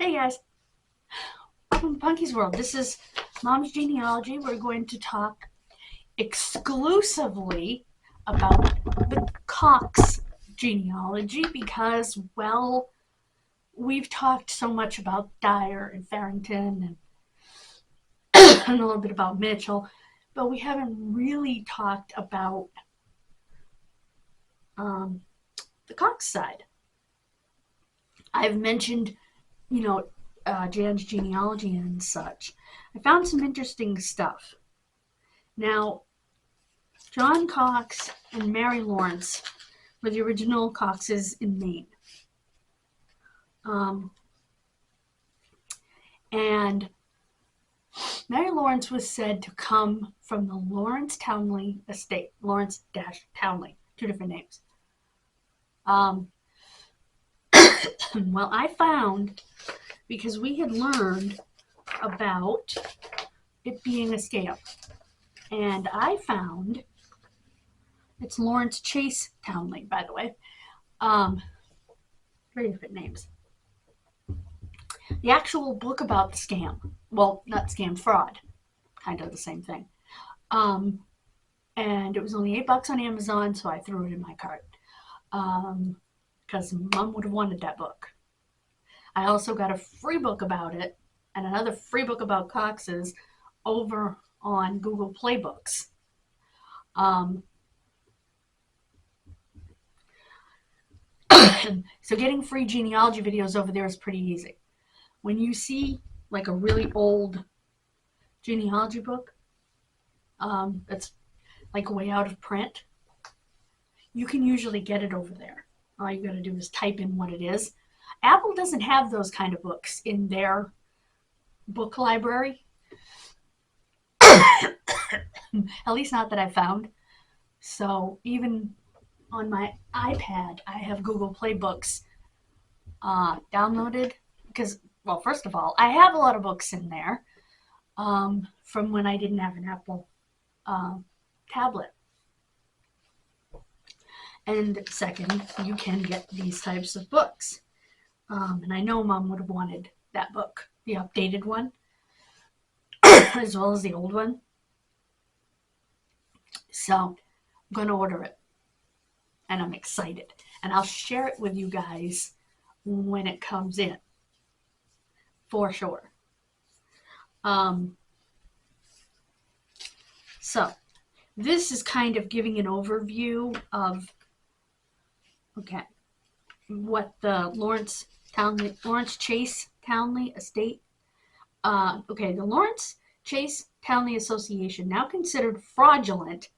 Hey guys, welcome to Punky's World. This is Mom's Genealogy. We're going to talk exclusively about the Cox genealogy because, well, we've talked so much about Dyer and Farrington and a little bit about Mitchell, but we haven't really talked about the Cox side. I've mentioned, Jan's genealogy and such. I found some interesting stuff. Now, John Cox and Mary Lawrence were the original Coxes in Maine. And Mary Lawrence was said to come from the Lawrence Townley estate. Lawrence-Townley, two different names. Well, I found, because we had learned about it being a scam, and I found it's Lawrence Chase Townley, by the way. Very different names. The actual book about the scam, well, not scam, fraud, kind of the same thing. And it was only $8 on Amazon, so I threw it in my cart. Because Mom would have wanted that book. I also got a free book about it and another free book about Coxes over on Google Play Books. So getting free genealogy videos over there is pretty easy. When you see like a really old genealogy book that's like way out of print, you can usually get it over there. All you gotta do is type in what it is. Apple doesn't have those kind of books in their book library. At least not that I found. So even on my iPad, I have Google Play Books downloaded because, well, first of all, I have a lot of books in there from when I didn't have an Apple tablet. And second, you can get these types of books. And I know Mom would have wanted that book, the updated one, as well as the old one. So I'm going to order it. And I'm excited. And I'll share it with you guys when it comes in. For sure. So this is kind of giving an overview of, what the Lawrence Chase Townley estate. The Lawrence Chase Townley Association, now considered fraudulent,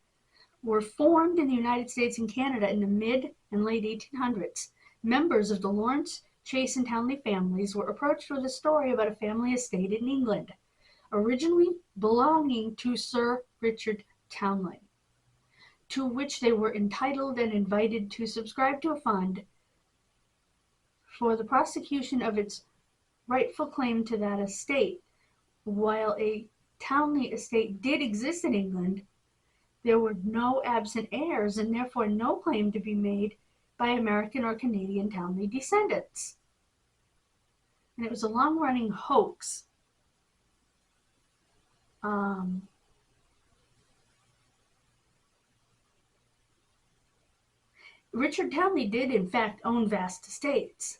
were formed in the United States and Canada in the mid and late 1800s. Members of the Lawrence, Chase, and Townley families were approached with a story about a family estate in England, originally belonging to Sir Richard Townley, to which they were entitled and invited to subscribe to a fund for the prosecution of its rightful claim to that estate. While a Townley estate did exist in England, there were no absent heirs and therefore no claim to be made by American or Canadian Townley descendants. And it was a long-running hoax. Richard Townley did, in fact, own vast estates.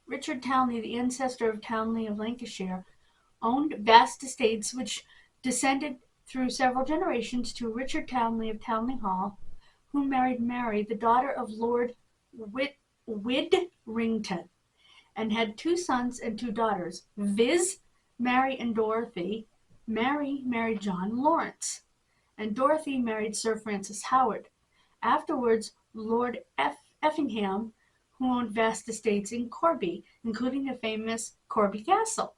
Richard Townley, the ancestor of Townley of Lancashire, owned vast estates which descended through several generations to Richard Townley of Townley Hall, who married Mary, the daughter of Lord Widrington, and had 2 sons and 2 daughters, viz. Mary and Dorothy. Mary married John Lawrence, and Dorothy married Sir Francis Howard. Afterwards, Lord Effingham, who owned vast estates in Corby, including the famous Corby Castle.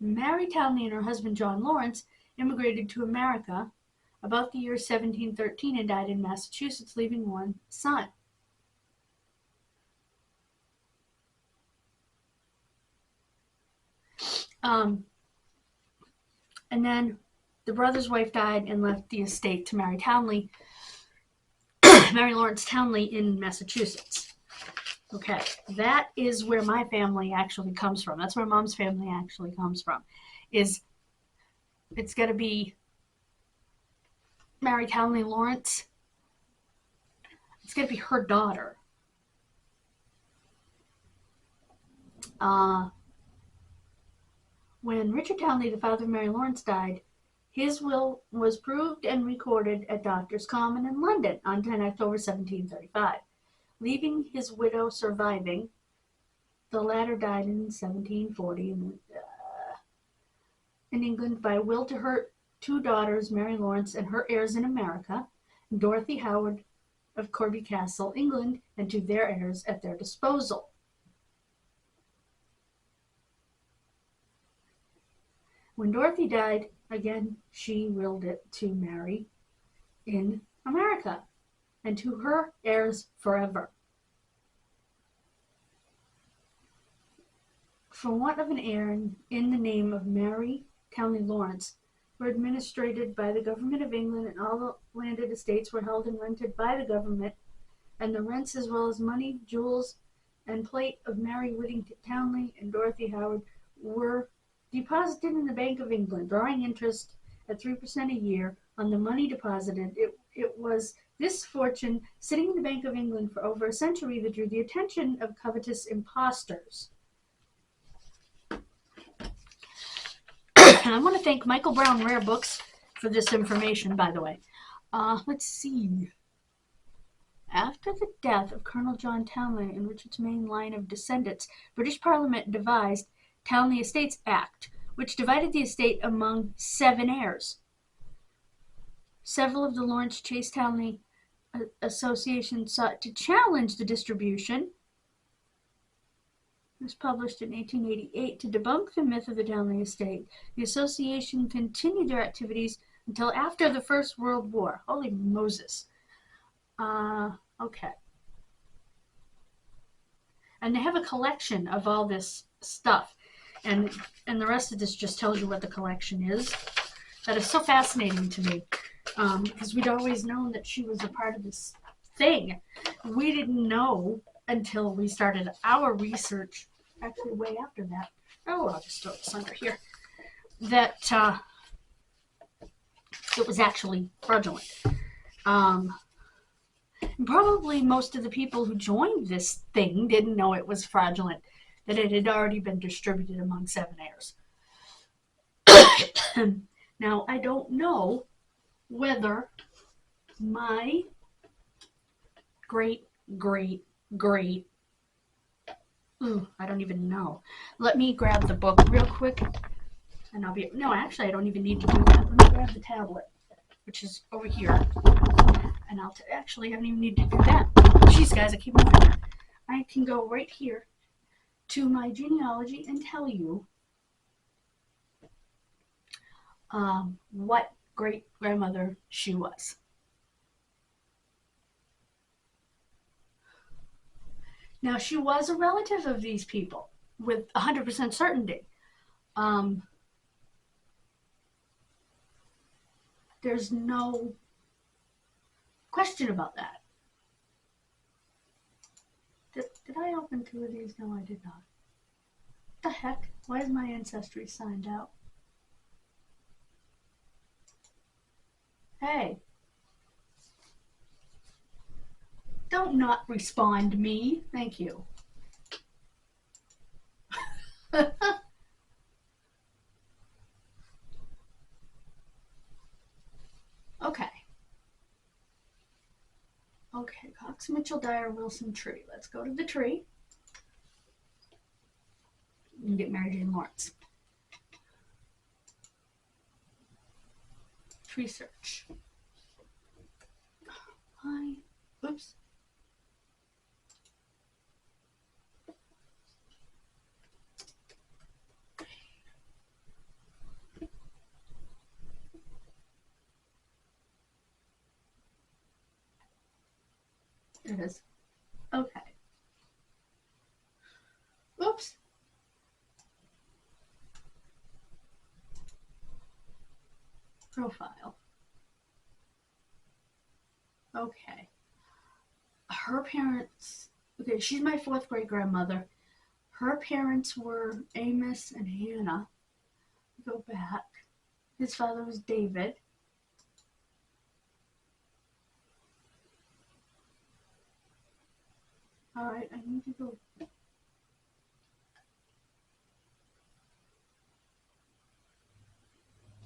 Mary Townley and her husband John Lawrence immigrated to America about the year 1713 and died in Massachusetts, leaving 1 son. And then the brother's wife died and left the estate to Mary Townley, Mary Lawrence Townley in Massachusetts. Okay, that is where my family actually comes from. That's where Mom's family actually comes from. It's got to be Mary Townley Lawrence. It's got to be her daughter. When Richard Townley, the father of Mary Lawrence, died, his will was proved and recorded at Doctors' Commons in London on 10 October 1735, leaving his widow surviving. The latter died in 1740 in England by will to her two daughters, Mary Lawrence, and her heirs in America, Dorothy Howard of Corby Castle, England, and to their heirs at their disposal. When Dorothy died, again, she willed it to Mary in America and to her heirs forever. For want of an heir in the name of Mary Townley Lawrence, were administered by the government of England, and all the landed estates were held and rented by the government, and the rents as well as money, jewels, and plate of Mary Whittington Townley and Dorothy Howard were deposited in the Bank of England, drawing interest at 3% a year on the money deposited. It was this fortune, sitting in the Bank of England for over a century, that drew the attention of covetous impostors. And I want to thank Michael Brown Rare Books for this information, by the way. Let's see. After the death of Colonel John Townley and Richard's main line of descendants, British Parliament devised Townley Estates Act, which divided the estate among 7 heirs. Several of the Lawrence Chase Townley Association sought to challenge the distribution. It was published in 1888 to debunk the myth of the Townley estate. The association continued their activities until after the First World War. Holy Moses. Okay. And they have a collection of all this stuff. And the rest of this just tells you what the collection is. That is so fascinating to me. Because we'd always known that she was a part of this thing. We didn't know until we started our research, actually way after that. Oh, I'll just throw this under here. That it was actually fraudulent. Probably most of the people who joined this thing didn't know it was fraudulent, that it had already been distributed among 7 heirs. Now, I don't know whether my great, I don't even know. Let me grab the book real quick, and I'll be, no, actually, I don't even need to do that. Let me grab the tablet, which is over here, and actually, I don't even need to do that. Jeez, guys, I keep moving. I can go right here to my genealogy and tell you what great-grandmother she was. Now, she was a relative of these people with 100% certainty. There's no question about that. Did I open 2 of these? No, I did not. What the heck? Why is my ancestry signed out? Hey. Don't not respond me. Thank you. Okay. Okay, Cox, Mitchell, Dyer, Wilson, tree. Let's go to the tree and get Mary Jane Lawrence. Tree search. Oops. There it is. Okay. Oops. profile. Okay. Her parents, okay, she's my 4th great grandmother. Her parents were Amos and Hannah. Go back. His father was David. Alright, I need to go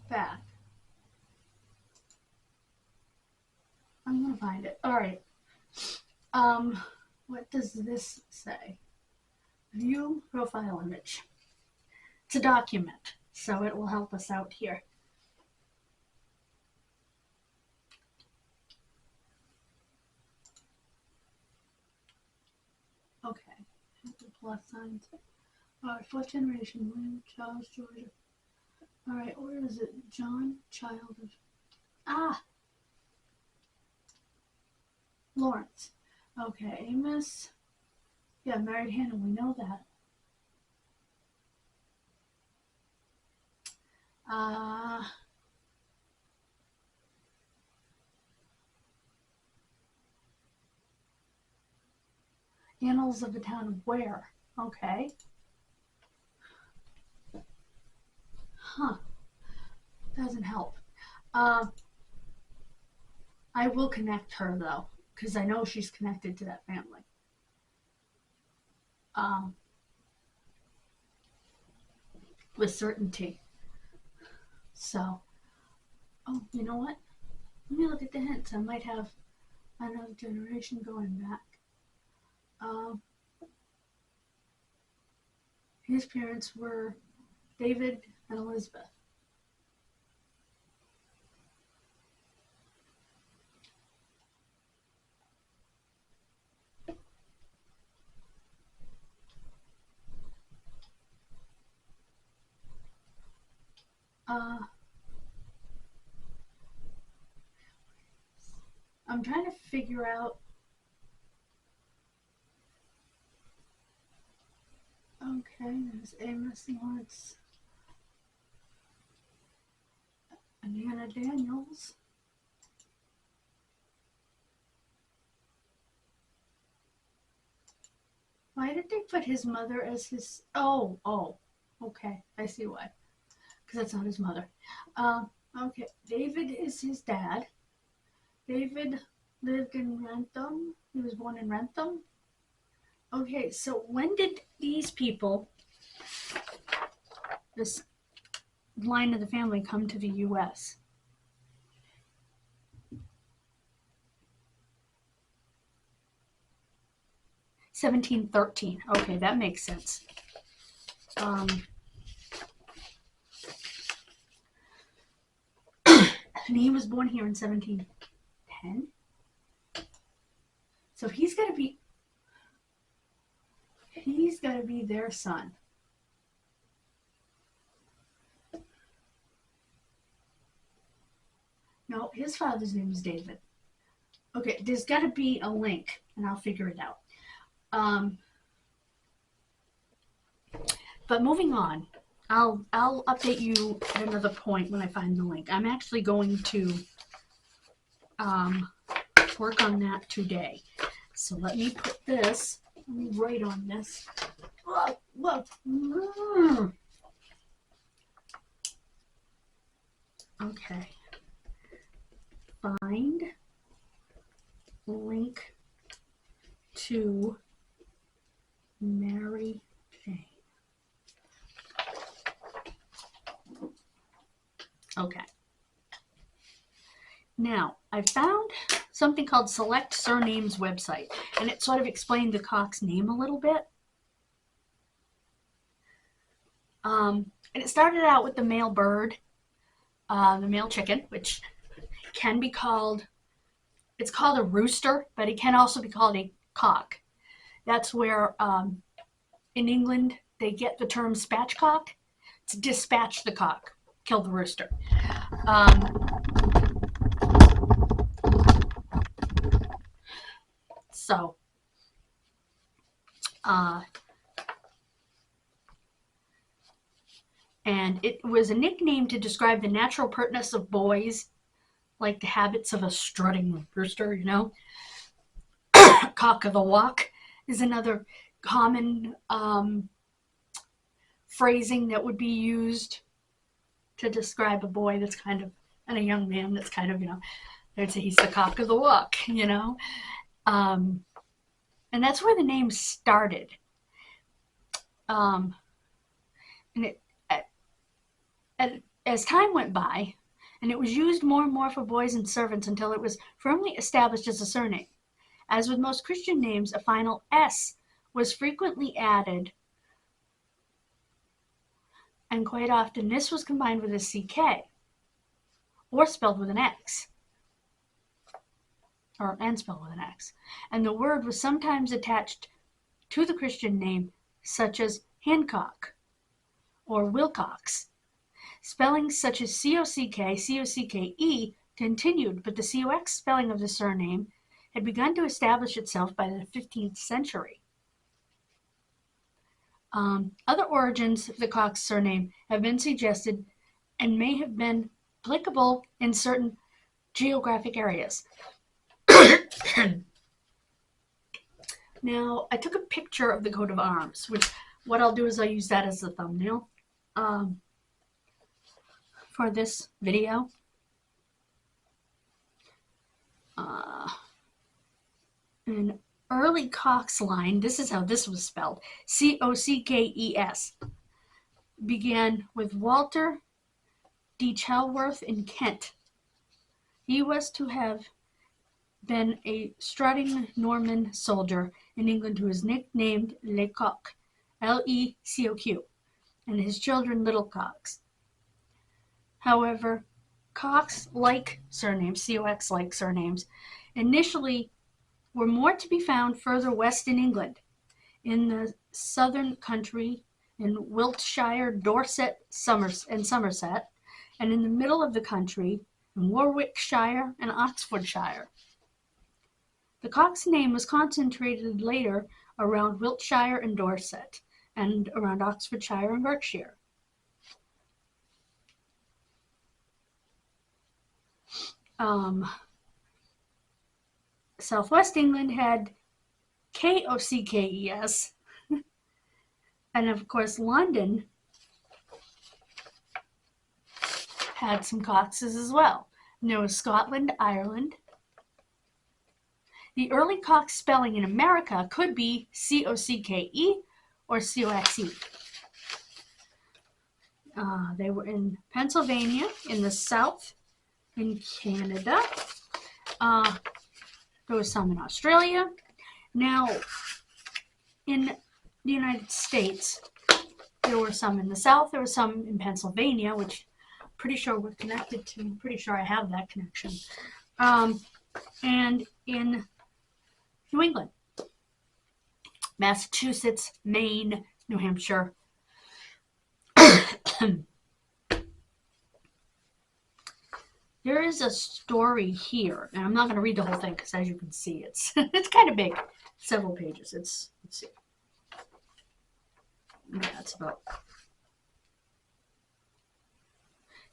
back. I'm gonna find it. Alright. What does this say? View profile image. It's a document, so it will help us out here. Okay, the plus signs. Alright, 4th generation, William Charles, Georgia. Alright, where is it? John, child of... Lawrence. Okay, Amos. Yeah, married Hannah, we know that. Annals of the town of Ware. Okay. Huh. Doesn't help. I will connect her though, because I know she's connected to that family. With certainty. So, oh, you know what? Let me look at the hints. I might have another generation going back. His parents were David and Elizabeth. I'm trying to figure out. Okay, there's Amos, Lawrence, and Hannah Daniels. Why did they put his mother as his... Oh, okay, I see why. Because that's not his mother. Okay, David is his dad. David lived in Wrentham. He was born in Wrentham. Okay, so when did these people, this line of the family, come to the U.S.? (1713). Okay, that makes sense. And he was born here in 1710. So he's got to be their son. No, his father's name is David. Okay, there's got to be a link, and I'll figure it out. But moving on, I'll update you at another point when I find the link. I'm actually going to work on that today. So let me put this, let me write on this. Whoa. Okay. Find link to Mary Jane. Okay. Now, I found something called Select Surnames website, and it sort of explained the Cox name a little bit. And it started out with the male bird, the male chicken, which can be called, it's called a rooster, but it can also be called a cock. That's where in England they get the term spatchcock to dispatch the cock, kill the rooster. So, And it was a nickname to describe the natural pertness of boys, like the habits of a strutting rooster, you know. Cock of the walk is another common phrasing that would be used to describe a boy that's kind of, and a young man that's kind of, you know, they'd say he's the cock of the walk, you know. And that's where the name started. And as time went by, and it was used more and more for boys and servants until it was firmly established as a surname. As with most Christian names, a final S was frequently added, and quite often this was combined with a CK, or spelled with an X, and spelled with an X. And the word was sometimes attached to the Christian name, such as Hancock or Wilcox. Spellings such as C-O-C-K, C-O-C-K-E continued, but the C-O-X spelling of the surname had begun to establish itself by the 15th century. Other origins of the Cox surname have been suggested and may have been applicable in certain geographic areas. Now, I took a picture of the coat of arms, which what I'll do is I'll use that as the thumbnail for this video. An early Cox line, this is how this was spelled, C-O-C-K-E-S, began with Walter de Chelworth in Kent. He was to have been a strutting Norman soldier in England who was nicknamed Lecoq, L-E-C-O-Q, and his children Little Cox. However, Cox-like surnames, C-O-X-like surnames, initially were more to be found further west in England, in the southern country, in Wiltshire, Dorset, and Somerset, and in the middle of the country, in Warwickshire and Oxfordshire. The Cox name was concentrated later around Wiltshire and Dorset, and around Oxfordshire and Berkshire. Southwest England had K-O-C-K-E-S, and of course London had some Coxes as well. And there was Scotland, Ireland. The early Cox spelling in America could be C-O-C-K-E or C-O-X-E. They were in Pennsylvania, in the South, in Canada. There was some in Australia. Now, in the United States, there were some in the South. There were some in Pennsylvania, which I'm pretty sure we're connected to. I'm pretty sure I have that connection. And in New England, Massachusetts, Maine, New Hampshire. There is a story here, and I'm not going to read the whole thing because, as you can see, it's it's kind of big, several pages. Let's see. Yeah, it's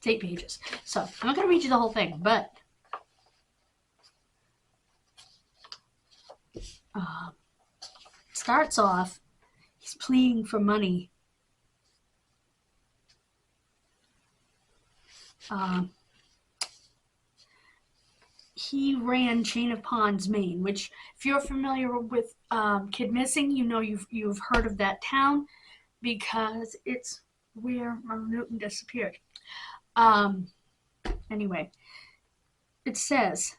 8 pages. So I'm not going to read you the whole thing, but it starts off. He's pleading for money. He ran Chain of Ponds, Maine, which, if you're familiar with Kid Missing, you know you've heard of that town because it's where Martin Newton disappeared. Anyway, it says,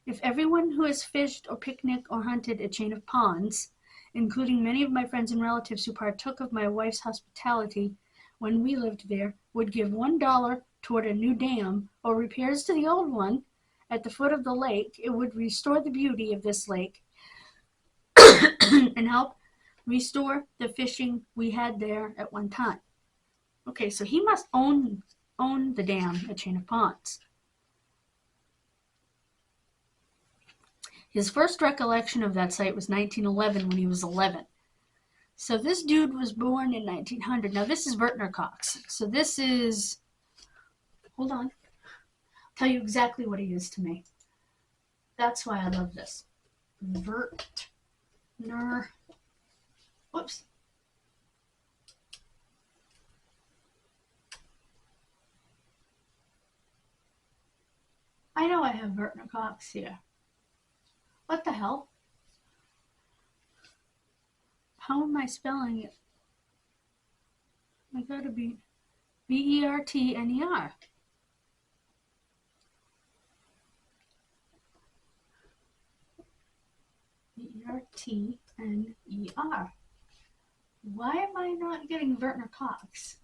if everyone who has fished or picnicked or hunted at Chain of Ponds, including many of my friends and relatives who partook of my wife's hospitality when we lived there, would give $1 toward a new dam or repairs to the old one at the foot of the lake, it would restore the beauty of this lake and help restore the fishing we had there at one time. Okay, so he must own the dam at Chain of Ponds. His first recollection of that site was 1911 when he was 11. So this dude was born in 1900. Now this is Vertner Cox. So this is, hold on, I'll tell you exactly what he is to me. That's why I love this. Vertner, whoops. I know I have Vertner Cox here. What the hell? How am I spelling it? I gotta be Vertner. Vertner. Why am I not getting Vertner Cox?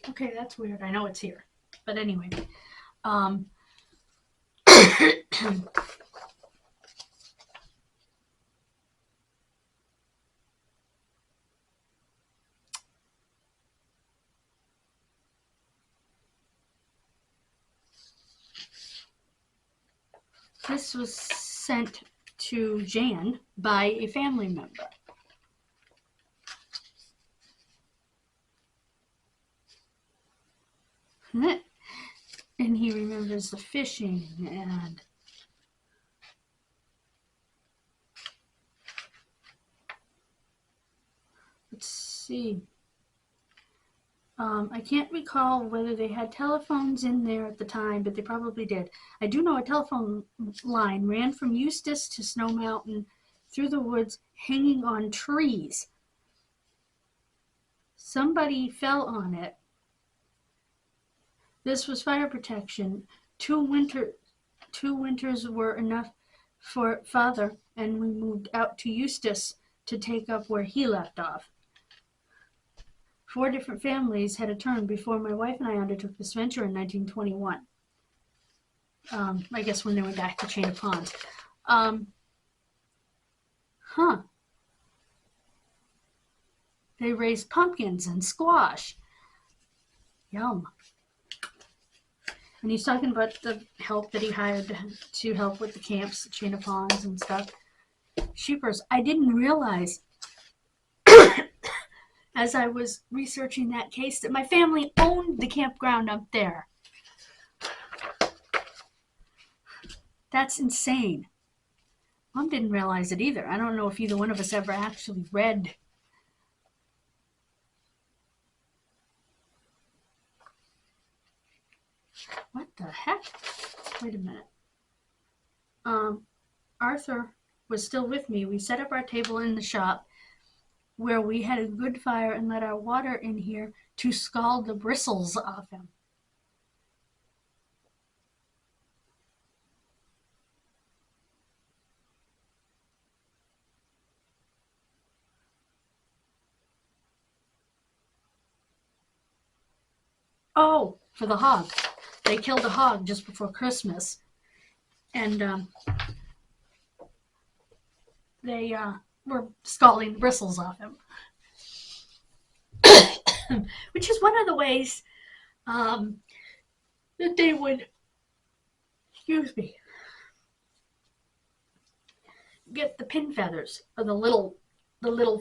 Okay, that's weird. I know it's here. But anyway. This was sent to Jan by a family member. And he remembers the fishing and let's see. I can't recall whether they had telephones in there at the time, but they probably did. I do know a telephone line ran from Eustis to Snow Mountain through the woods, hanging on trees. Somebody fell on it. This was fire protection. Two winters were enough for Father, and we moved out to Eustis to take up where he left off. 4 different families had a turn before my wife and I undertook this venture in 1921. I guess when they went back to Chain of Ponds. They raised pumpkins and squash. Yum. And he's talking about the help that he hired to help with the camps, Chain of Ponds and stuff. Sheepers. I didn't realize as I was researching that case that my family owned the campground up there. That's insane. Mom didn't realize it either. I don't know if either one of us ever actually read. What the heck? Wait a minute. Arthur was still with me. We set up our table in the shop where we had a good fire and let our water in here to scald the bristles off him. Oh, for the hog. They killed a hog just before Christmas. And they were scalding the bristles off him. Which is one of the ways that they would, get the pin feathers, or the little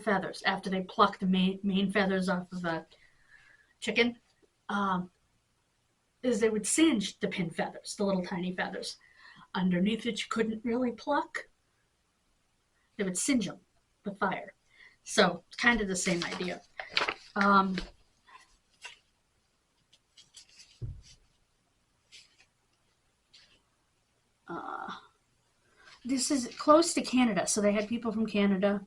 feathers, after they pluck the main feathers off of a chicken, is they would singe the pin feathers, the little tiny feathers. Underneath it, you couldn't really pluck. They would singe them with fire. So, it's kind of the same idea. This is close to Canada, so they had people from Canada.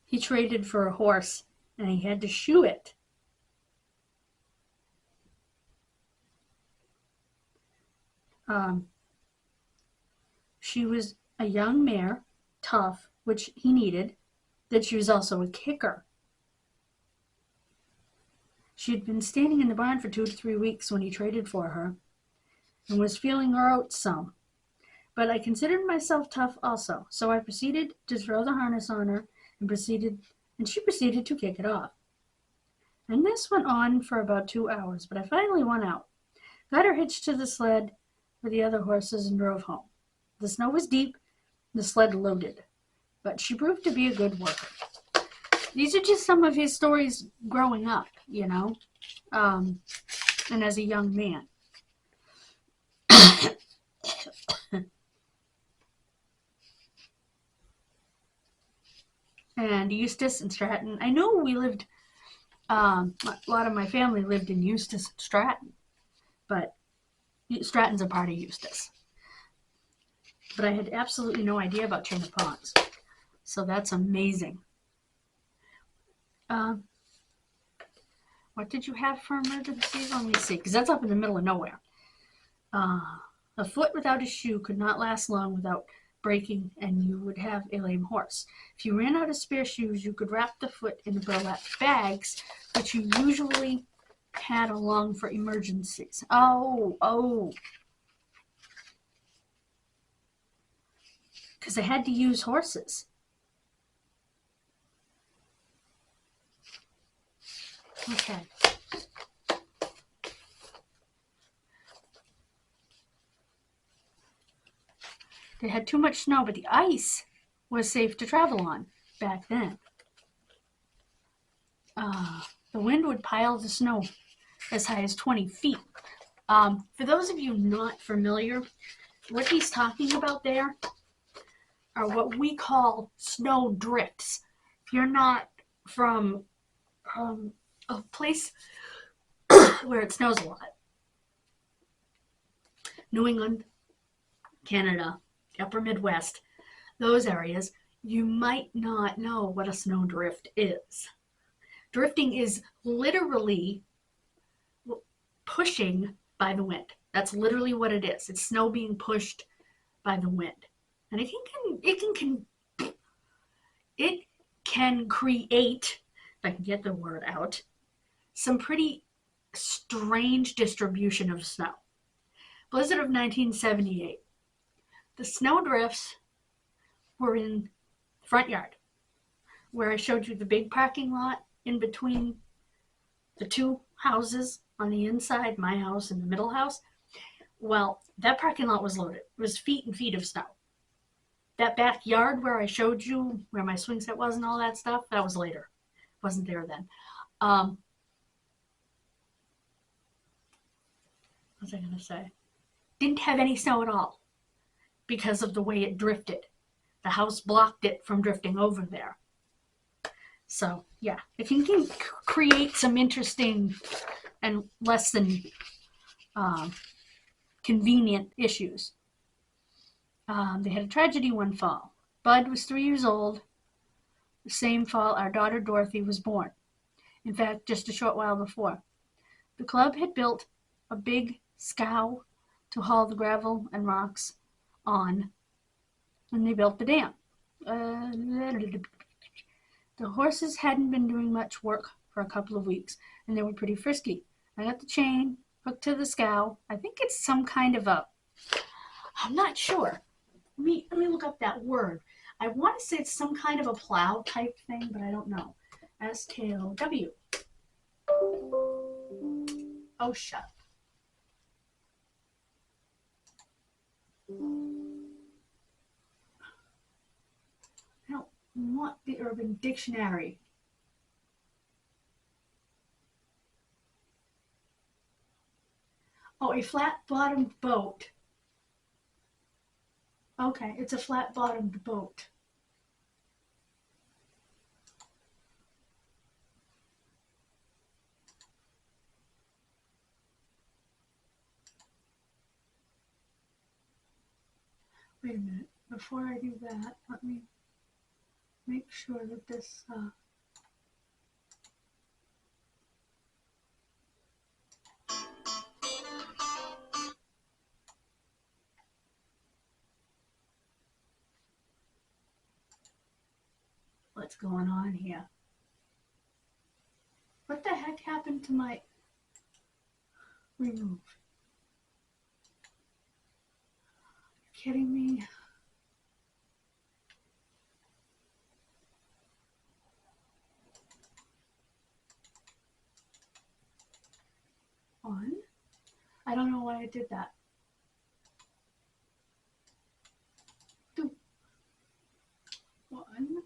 He traded for a horse, and he had to shoe it. She was a young mare, tough, which he needed, that she was also a kicker. She had been standing in the barn for 2 to 3 weeks when he traded for her, and was feeling her out some. But I considered myself tough also, so I proceeded to throw the harness on her and she proceeded to kick it off. And this went on for about 2 hours, but I finally won out. Got her hitched to the sled with the other horses and drove home. The snow was deep, the sled loaded, but she proved to be a good worker. These are just some of his stories growing up, and as a young man. And Eustis and Stratton. I know we lived, a lot of my family lived in Eustis and Stratton, but Stratton's a part of Eustis. But I had absolutely no idea about Chain of Ponds. So that's amazing. What did you have for emergencies? Let me see, because that's up in the middle of nowhere. A foot without a shoe could not last long without breaking, and you would have a lame horse. If you ran out of spare shoes, you could wrap the foot in burlap bags, which you usually had along for emergencies. Oh. Because they had to use horses. Okay. They had too much snow, but the ice was safe to travel on back then. The wind would pile the snow as high as 20 feet. For those of you not familiar, what he's talking about there are what we call snow drifts. If you're not from a place where it snows a lot, New England, Canada, upper Midwest, those areas, you might not know what a snow drift is. Drifting is literally pushing by the wind. That's literally what it is. It's snow being pushed by the wind. And it can create, if I can get the word out, some pretty strange distribution of snow. Blizzard of 1978. The snow drifts were in the front yard, where I showed you the big parking lot in between the two houses on the inside, my house and the middle house. Well, that parking lot was loaded. It was feet and feet of snow. That backyard where I showed you, where my swing set was and all that stuff, that was later. Wasn't there then. What was I going to say? Didn't have any snow at all because of the way it drifted. The house blocked it from drifting over there. So, yeah, it can create some interesting and less than convenient issues. They had a tragedy one fall. Bud was 3 years old. The same fall our daughter Dorothy was born. In fact, just a short while before. The club had built a big scow to haul the gravel and rocks on, and they built the dam. The horses hadn't been doing much work for a couple of weeks, and they were pretty frisky. I got the chain hooked to the scow. I think it's some kind of I'm not sure. Let me look up that word. I want to say it's some kind of a plow type thing, but I don't know. S-K-O-W. Oh, shut up. I don't want the Urban Dictionary. Oh, a flat-bottomed boat. Okay, it's a flat-bottomed boat. Wait a minute. Before I do that, let me make sure that this what's going on here? What the heck happened to my remove? kidding me? One. I don't know why I did that. Two. One.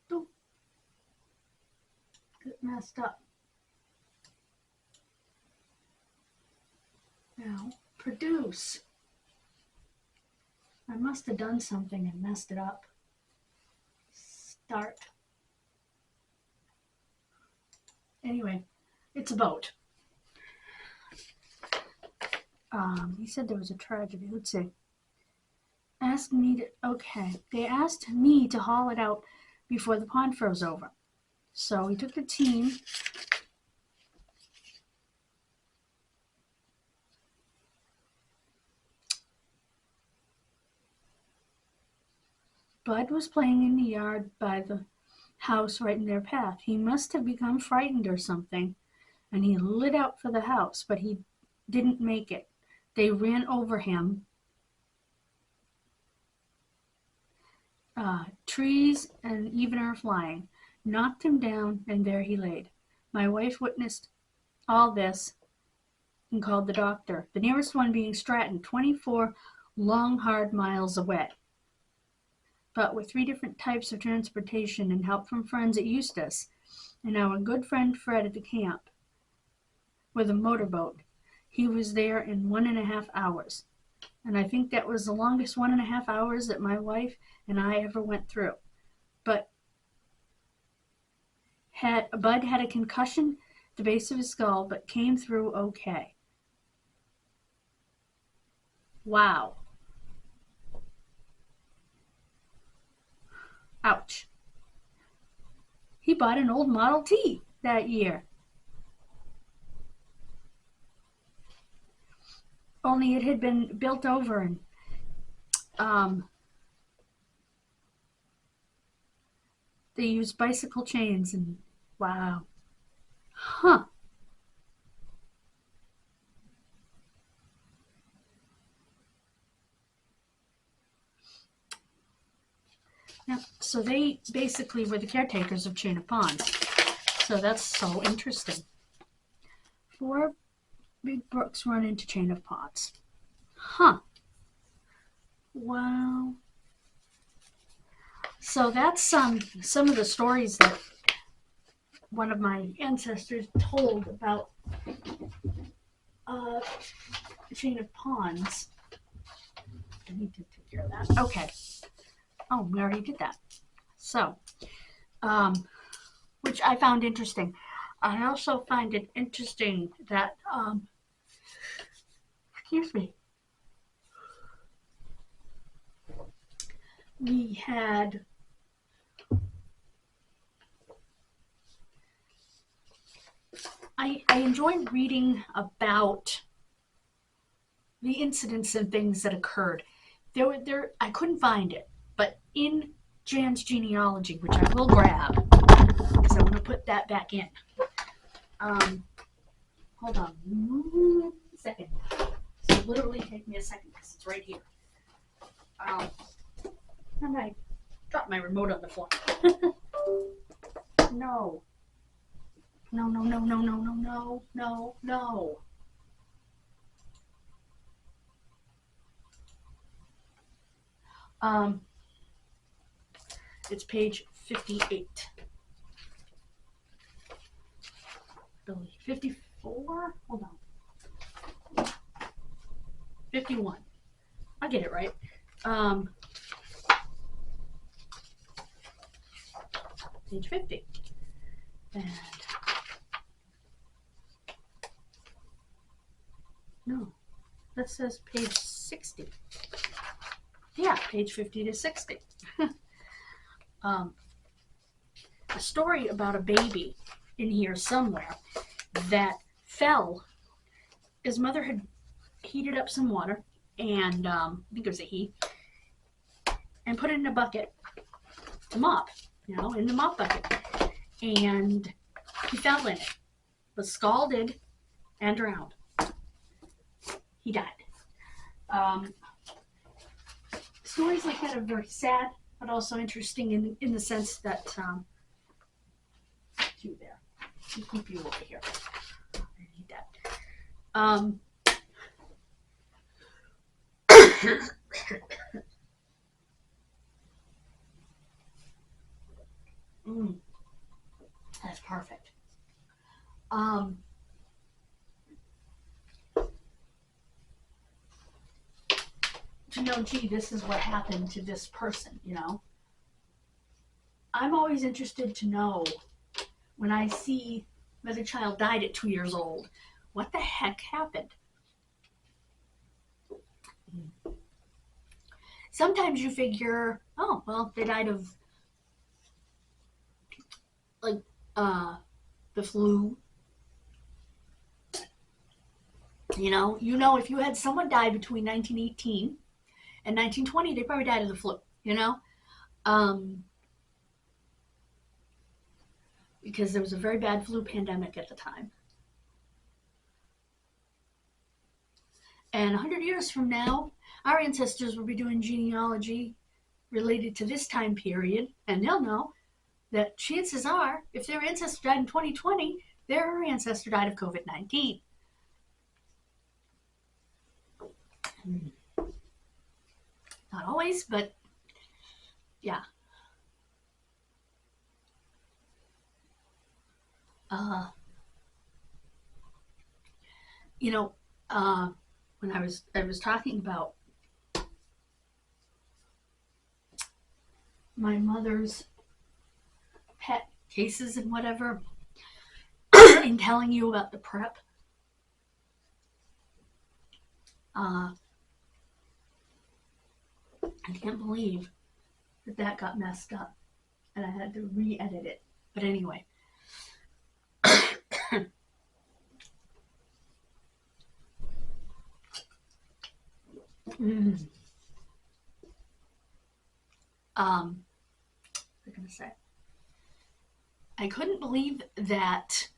Two. Get messed up. Now, produce. I must have done something and messed it up. Start. Anyway, it's a boat. He said there was a tragedy. Let's see. Asked me to, okay. They asked me to haul it out before the pond froze over. So he took the team. Bud was playing in the yard by the house right in their path. He must have become frightened or something, and he lit out for the house, but he didn't make it. They ran over him. Trees and even are flying, knocked him down, and there he laid. My wife witnessed all this and called the doctor, the nearest one being Stratton, 24 long, hard miles away. But with 3 different types of transportation and help from friends at Eustis and our good friend Fred at the camp with a motorboat, he was there in 1.5 hours. And I think that was the longest 1.5 hours that my wife and I ever went through. But Bud had a concussion at the base of his skull, but came through okay. Wow. Ouch. He bought an old Model T that year. Only it had been built over and they used bicycle chains and wow. Huh. Now, so they basically were the caretakers of Chain of Ponds. So that's so interesting. 4 big brooks run into Chain of Ponds. Huh. Wow. So that's some of the stories that one of my ancestors told about Chain of Ponds. I need to take care of that. Okay. Oh, we already did that. So, which I found interesting. I also find it interesting that, excuse me, we had I enjoy reading about the incidents and things that occurred. I couldn't find it, but in Jan's genealogy, which I will grab, because I'm going to put that back in. Hold on 1 second. So literally take me a second because it's right here. And I dropped my remote on the floor. No. No, no, no, no, no, no, no, no, no. It's page 58. 54? Hold on. 51. I'll get it right. Page 50. And no, that says page 60. Yeah, page 50 to 60. A story about a baby in here somewhere that fell. His mother had heated up some water, and I think it was a heat, and put it in a bucket to mop, in the mop bucket. And he fell in it, was scalded and drowned. he died. Stories like that are very sad, but also interesting in the sense that you there. I'll keep you over here. I need that. That's perfect. To know, gee, this is what happened to this person, you know. I'm always interested to know when I see that a child died at 2 years old, what the heck happened? Sometimes you figure, oh, well, they died of like the flu. You know, if you had someone die between 1918 and 1920, they probably died of the flu, you know? Because there was a very bad flu pandemic at the time. And 100 years from now, our ancestors will be doing genealogy related to this time period, and they'll know that chances are, if their ancestor died in 2020, their ancestor died of COVID-19. Not always, but yeah. You know, when I was talking about my mother's pet cases and whatever, and telling you about the prep, I can't believe that got messed up and I had to re-edit it. But anyway. What was I gonna say? I couldn't believe that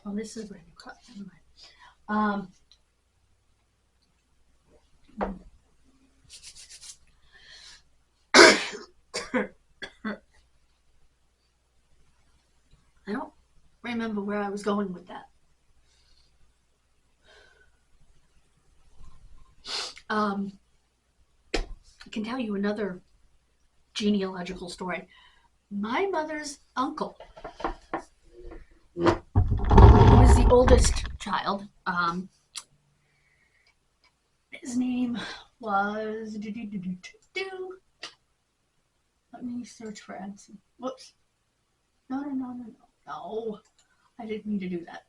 well, this is where you cut. Anyway. I don't remember where I was going with that. I can tell you another genealogical story. My mother's uncle, who was the oldest child, his name was... Let me search for Edson. Whoops. No. I didn't mean to do that.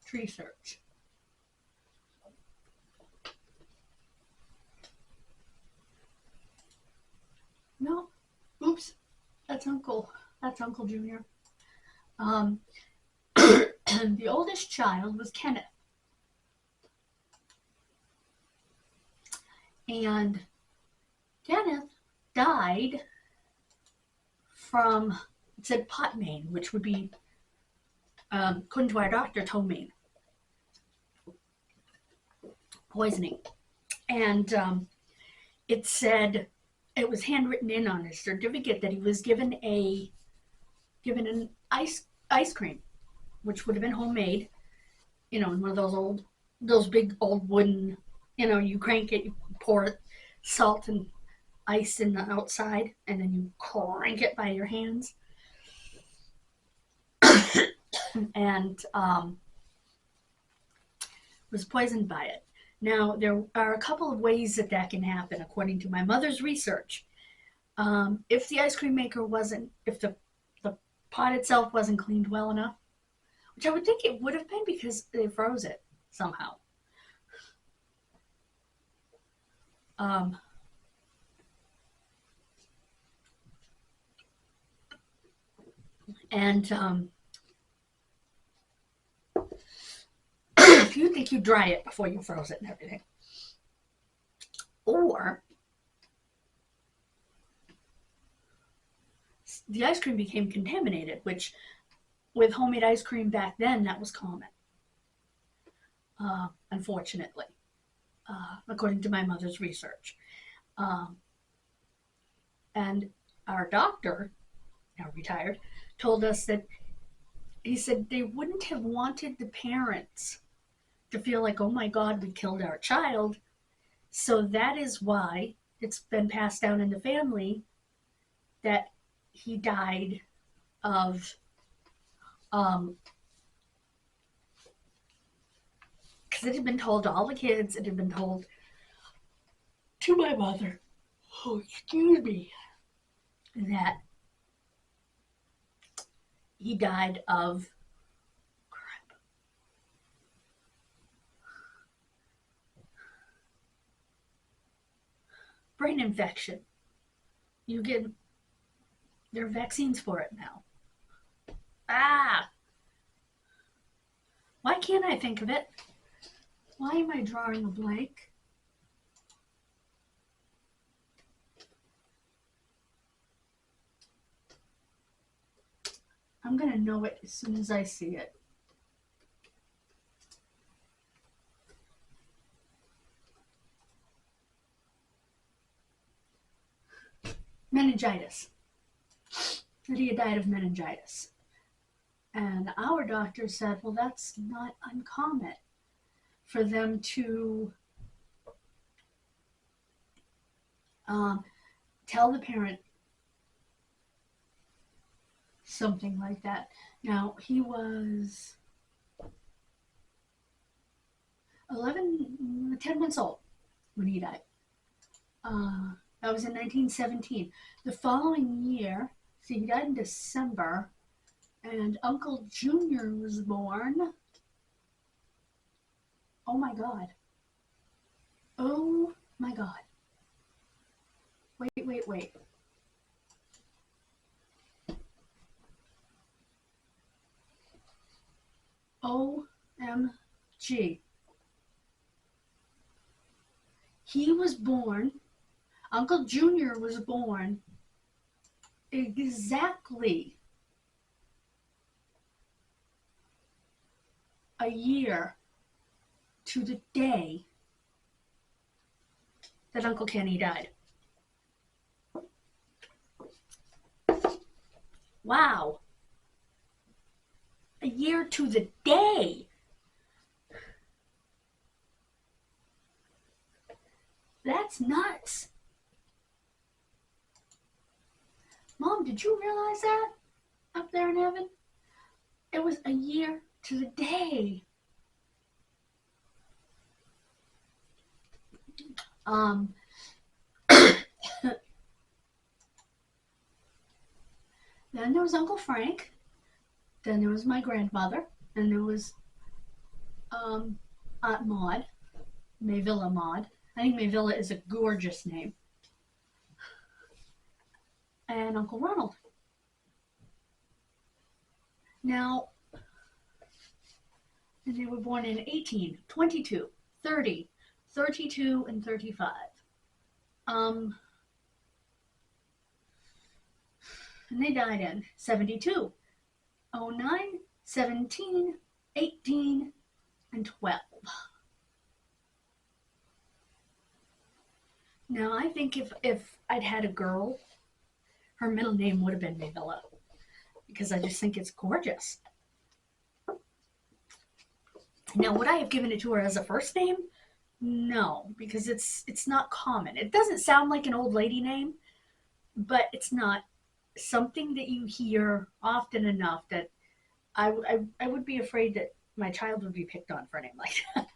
Tree search. No. Oops. That's Uncle Junior. The oldest child was Kenneth. And Kenneth died from, it said potmain, which would be, according to our doctor, ptomaine. Poisoning. And it said, it was handwritten in on his certificate that he was given an ice cream, which would have been homemade, in one of those big old wooden, you crank it, you pour it, salt and ice in the outside, and then you crank it by your hands. And was poisoned by it. Now, there are a couple of ways that can happen, according to my mother's research. If the ice cream maker if the pot itself wasn't cleaned well enough, which I would think it would have been because they froze it somehow. if you think you dry it before you froze it and everything. Or the ice cream became contaminated, which with homemade ice cream back then, that was common. Unfortunately, according to my mother's research. And our doctor, now retired, told us that he said they wouldn't have wanted the parents to feel like, oh my God, we killed our child. So that is why it's been passed down in the family that he died of, because it had been told to all the kids, it had been told to my mother, oh, excuse me, that he died of brain infection. There are vaccines for it now. Why can't I think of it? Why am I drawing a blank? I'm gonna know it as soon as I see it. Meningitis. That he had died of meningitis. And our doctor said, well, that's not uncommon for them to tell the parent something like that. Now, he was 10 months old when he died. That was in 1917. The following year, see, he died in December, and Uncle Junior was born. Oh my God. Oh my God. Wait. OMG. He was born, Uncle Junior was born exactly a year to the day that Uncle Kenny died. Wow. A year to the day. That's nuts. Mom, did you realize that up there in heaven? It was a year to the day. Then there was Uncle Frank. Then there was my grandmother. And there was Aunt Maud, Mayvilla Maud. I think Mayvilla is a gorgeous name. And Uncle Ronald. Now, and they were born in 18, 22, 30, 32, and 35. And they died in 72, 09, 17, 18, and 12. Now, I think if I'd had a girl, her middle name would have been Mayvilla, because I just think it's gorgeous. Now, would I have given it to her as a first name? No, because it's not common. It doesn't sound like an old lady name, but it's not something that you hear often enough that I would be afraid that my child would be picked on for a name like that.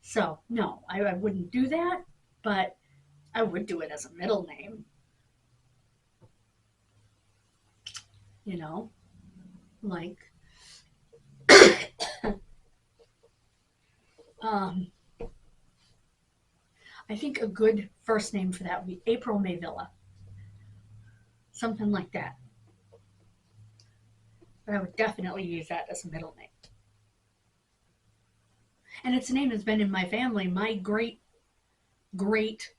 So, no, I wouldn't do that, but I would do it as a middle name. You know, like, I think a good first name for that would be April Mayvilla. Something like that. But I would definitely use that as a middle name. And its name has been in my family. My great great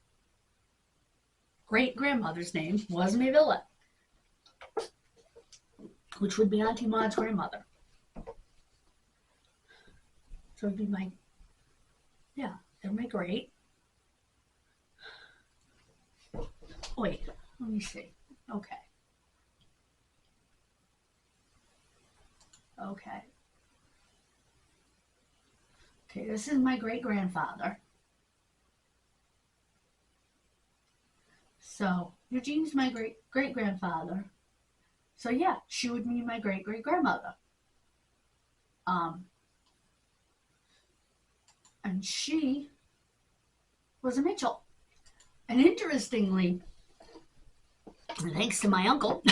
great grandmother's name was Mayvilla, which would be Auntie Maud's grandmother. So it'd be my, yeah, they're my great. Wait, let me see. Okay. Okay. Okay, this is my great grandfather. So Eugene's my great great grandfather. So yeah, she would be my great great grandmother. And she was a Mitchell. And interestingly, thanks to my uncle,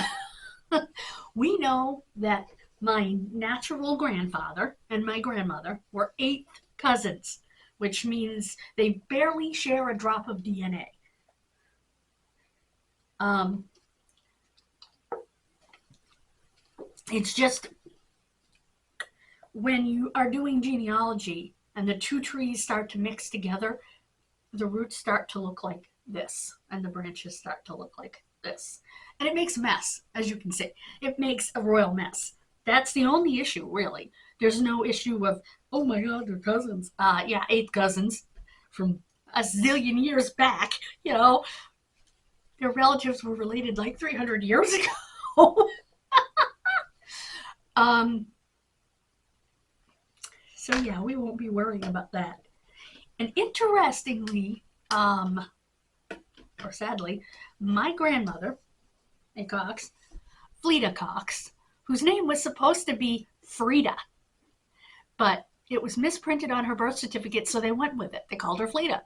we know that my natural grandfather and my grandmother were 8th cousins, which means they barely share a drop of DNA. It's just when you are doing genealogy and the two trees start to mix together, the roots start to look like this and the branches start to look like this. And it makes a mess, as you can see. It makes a royal mess. That's the only issue, really. There's no issue of, oh my God, they're cousins. Yeah, 8 cousins from a zillion years back. You know, their relatives were related like 300 years ago. So yeah, we won't be worrying about that. And interestingly, or sadly, my grandmother, a Cox, Fleda Cox, whose name was supposed to be Frida, but it was misprinted on her birth certificate, so they went with it. They called her Fleda.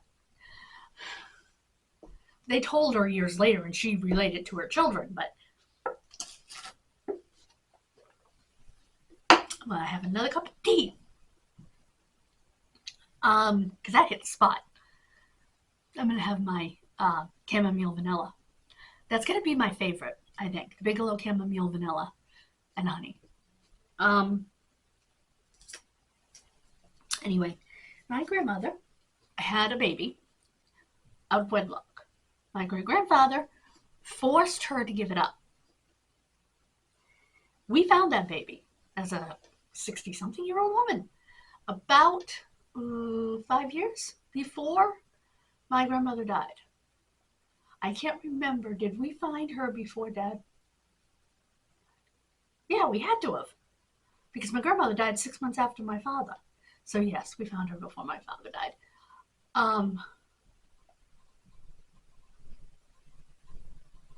They told her years later, and she relayed it to her children, but well, I have another cup of tea. Because that hit the spot. I'm going to have my chamomile vanilla. That's going to be my favorite, I think. The Bigelow chamomile vanilla and honey. Anyway, my grandmother had a baby out of wedlock. My great-grandfather forced her to give it up. We found that baby as a 60-something-year-old woman about 5 years before my grandmother died. I can't remember. Did we find her before Dad? Yeah, we had to have. Because my grandmother died 6 months after my father. So yes, we found her before my father died.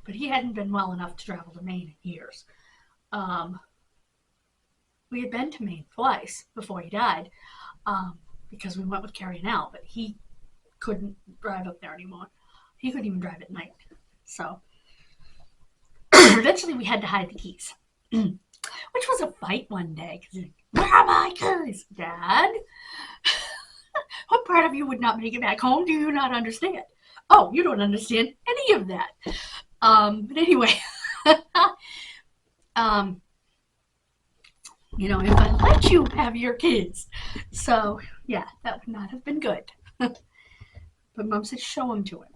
But he hadn't been well enough to travel to Maine in years. We had been to Maine twice before he died. Because we went with Carrie and Al, but he couldn't drive up there anymore. He couldn't even drive at night. So eventually we had to hide the keys, which was a fight one day. Where are my keys, Dad? What part of you would not make it back home? Do you not understand? Oh, you don't understand any of that. But anyway, you know, if I let you have your kids. So, yeah, that would not have been good. But Mom said show them to him.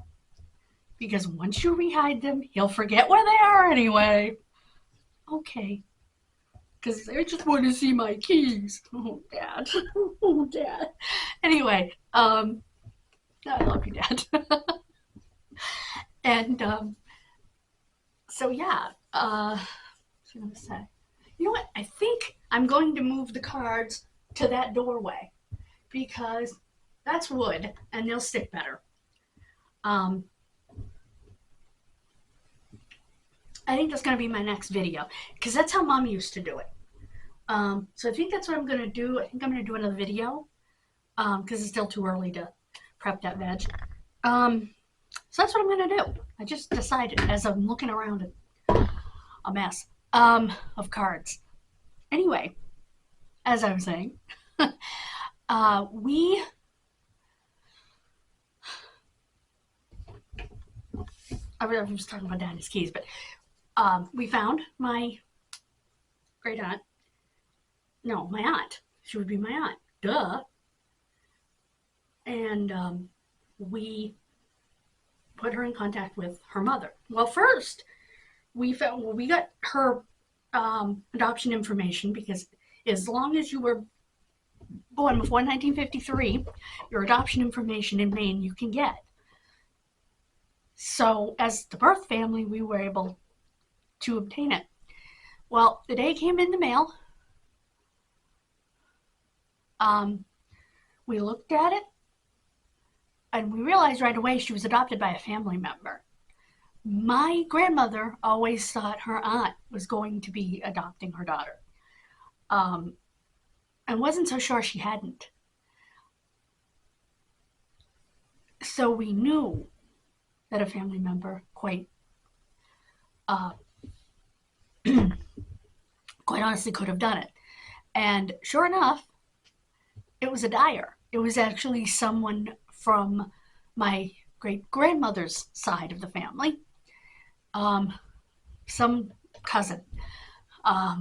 Because once you rehide them, he'll forget where they are anyway. Okay. Because I just want to see my keys. Oh, Dad. Oh, Dad. Anyway, I love you, Dad. And, so yeah, what was I going to say? You know what? I think I'm going to move the cards to that doorway because that's wood and they'll stick better. I think that's going to be my next video because that's how Mom used to do it. So I think that's what I'm going to do. I think I'm going to do another video because it's still too early to prep that veg. So that's what I'm going to do. I just decided as I'm looking around at a mess of cards. Anyway, as I was saying, I was talking about Daddy's keys, but we found my great aunt. No, my aunt. She would be my aunt. Duh. And we put her in contact with her mother. Well, first we got her adoption information, because as long as you were born before 1953, your adoption information in Maine you can get. So as the birth family, we were able to obtain it. Well, the day came in the mail. We looked at it, and we realized right away she was adopted by a family member. My grandmother always thought her aunt was going to be adopting her daughter. And wasn't so sure she hadn't. So we knew that a family member quite honestly could have done it. And sure enough, it was a Dyer. It was actually someone from my great-grandmother's side of the family. Some cousin.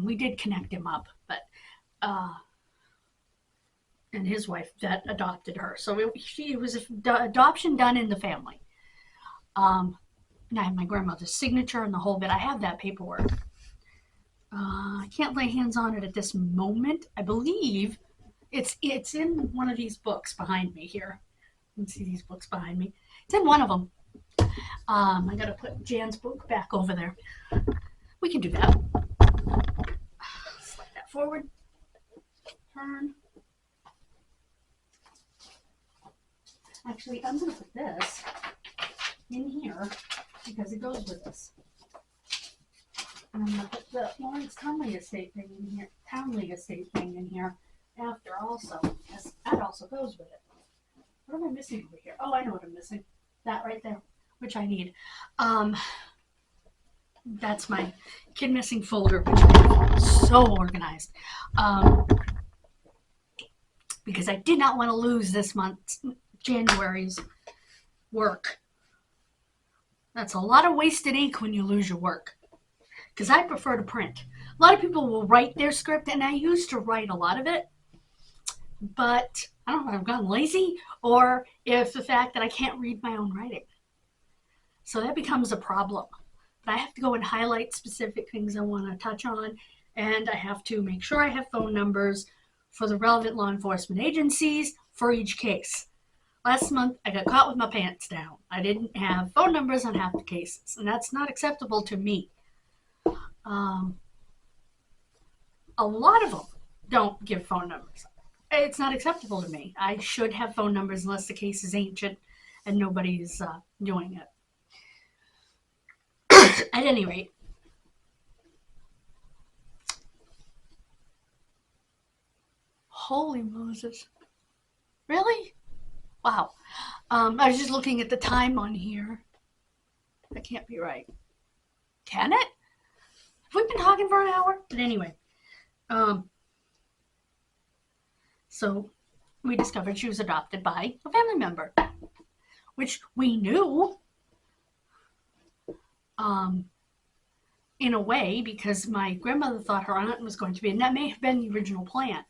We did connect him up, but and his wife that adopted her. So it was adoption done in the family. And I have my grandmother's signature and the whole bit. I have that paperwork. I can't lay hands on it at this moment. I believe it's in one of these books behind me here. You can see these books behind me. It's in one of them. I gotta put Jan's book back over there. We can do that. Slide that forward. Turn. Actually, I'm gonna put this in here because it goes with this. And I'm gonna put the Lawrence Townley Estate thing in here, after also, because that also goes with it. What am I missing over here? Oh, I know what I'm missing. That right there, which I need. That's my kid missing folder, which is so organized. Because I did not want to lose this month's, January's work. That's a lot of wasted ink when you lose your work. Because I prefer to print. A lot of people will write their script, and I used to write a lot of it. But I don't know if I've gotten lazy, or if the fact that I can't read my own writing. So that becomes a problem. But I have to go and highlight specific things I want to touch on, and I have to make sure I have phone numbers for the relevant law enforcement agencies for each case. Last month, I got caught with my pants down. I didn't have phone numbers on half the cases, and that's not acceptable to me. A lot of them don't give phone numbers. It's not acceptable to me. I should have phone numbers unless the case is ancient and nobody's doing it. At any rate, holy Moses. Really? Wow. I was just looking at the time on here. That can't be right. Can it? Have we been talking for an hour? But anyway. So we discovered she was adopted by a family member, which we knew in a way, because my grandmother thought her aunt was going to be, and that may have been the original plan.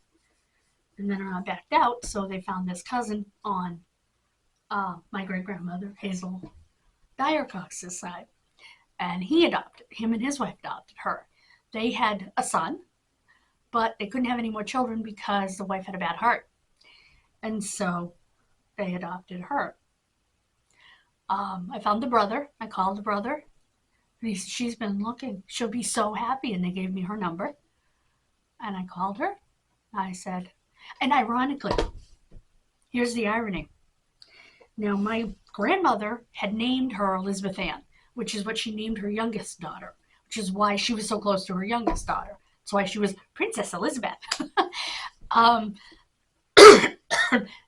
And then her aunt backed out, so they found this cousin on my great-grandmother, Hazel Dyer Cox's side. And him and his wife adopted her. They had a son, but they couldn't have any more children because the wife had a bad heart. And so they adopted her. I found the brother. I called the brother. And she's been looking. She'll be so happy. And they gave me her number. And I called her. I said, and ironically, here's the irony. Now, my grandmother had named her Elizabeth Ann, which is what she named her youngest daughter, which is why she was so close to her youngest daughter. That's why she was Princess Elizabeth,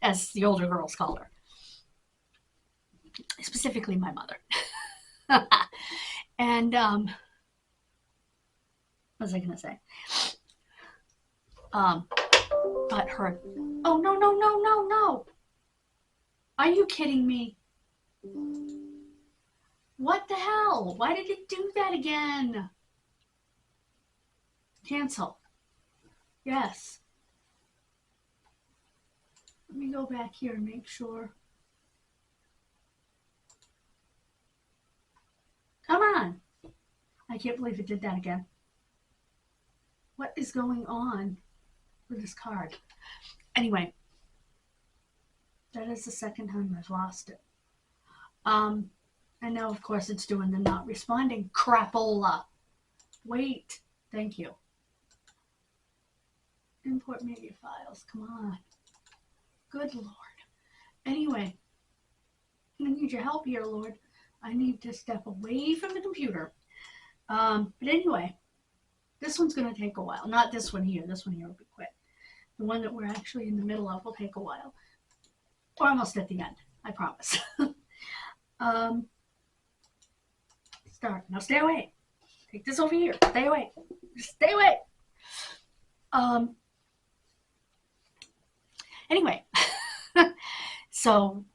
as the older girls called her. Specifically my mother. And, what was I going to say? But her, oh, no. Are you kidding me? What the hell? Why did it do that again? Cancel. Yes. Let me go back here and make sure. Come on. I can't believe it did that again. What is going on with this card? Anyway, that is the second time I've lost it. And now, of course, it's doing the not responding crapola. Wait. Thank you. Import media files. Come on. Good Lord. Anyway, I need your help here, Lord. I need to step away from the computer. But anyway, this one's going to take a while. Not this one here. This one here will be quick. The one that we're actually in the middle of will take a while. We're almost at the end. I promise. Start. Now stay away. Take this over here. Stay away. Just stay away. Anyway, so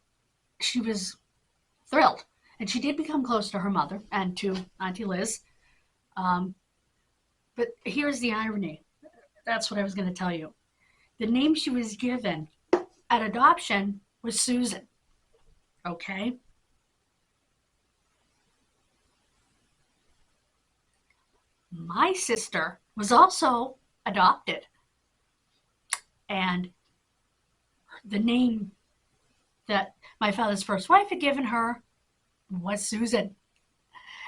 she was thrilled. And she did become close to her mother and to Auntie Liz. But here's the irony. That's what I was going to tell you. The name she was given at adoption was Susan. Okay? My sister was also adopted. And the name that my father's first wife had given her was Susan.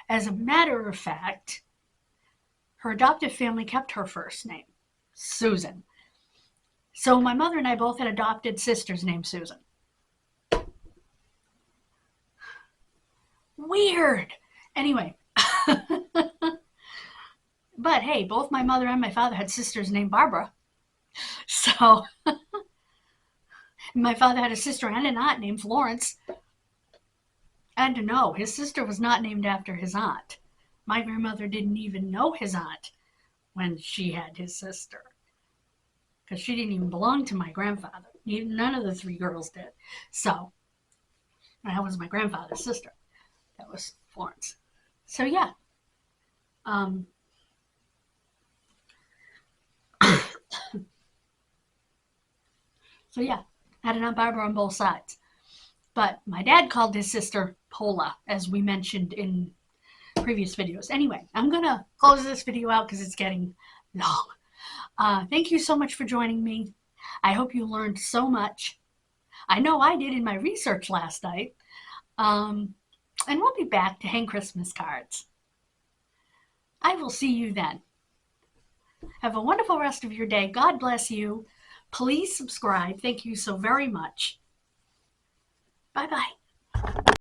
As a matter of fact, her adoptive family kept her first name, Susan. So my mother and I both had adopted sisters named Susan. Weird. Anyway. But hey, both my mother and my father had sisters named Barbara. So my father had a sister and an aunt named Florence. And no, his sister was not named after his aunt. My grandmother didn't even know his aunt when she had his sister. Because she didn't even belong to my grandfather. None of the three girls did. So, that was my grandfather's sister. That was Florence. So, yeah. So, yeah. I had an Aunt Barbara on both sides. But my dad called his sister Pola, as we mentioned in previous videos. Anyway, I'm going to close this video out because it's getting long. Thank you so much for joining me. I hope you learned so much. I know I did in my research last night. And we'll be back to hang Christmas cards. I will see you then. Have a wonderful rest of your day. God bless you. Please subscribe. Thank you so very much. Bye-bye.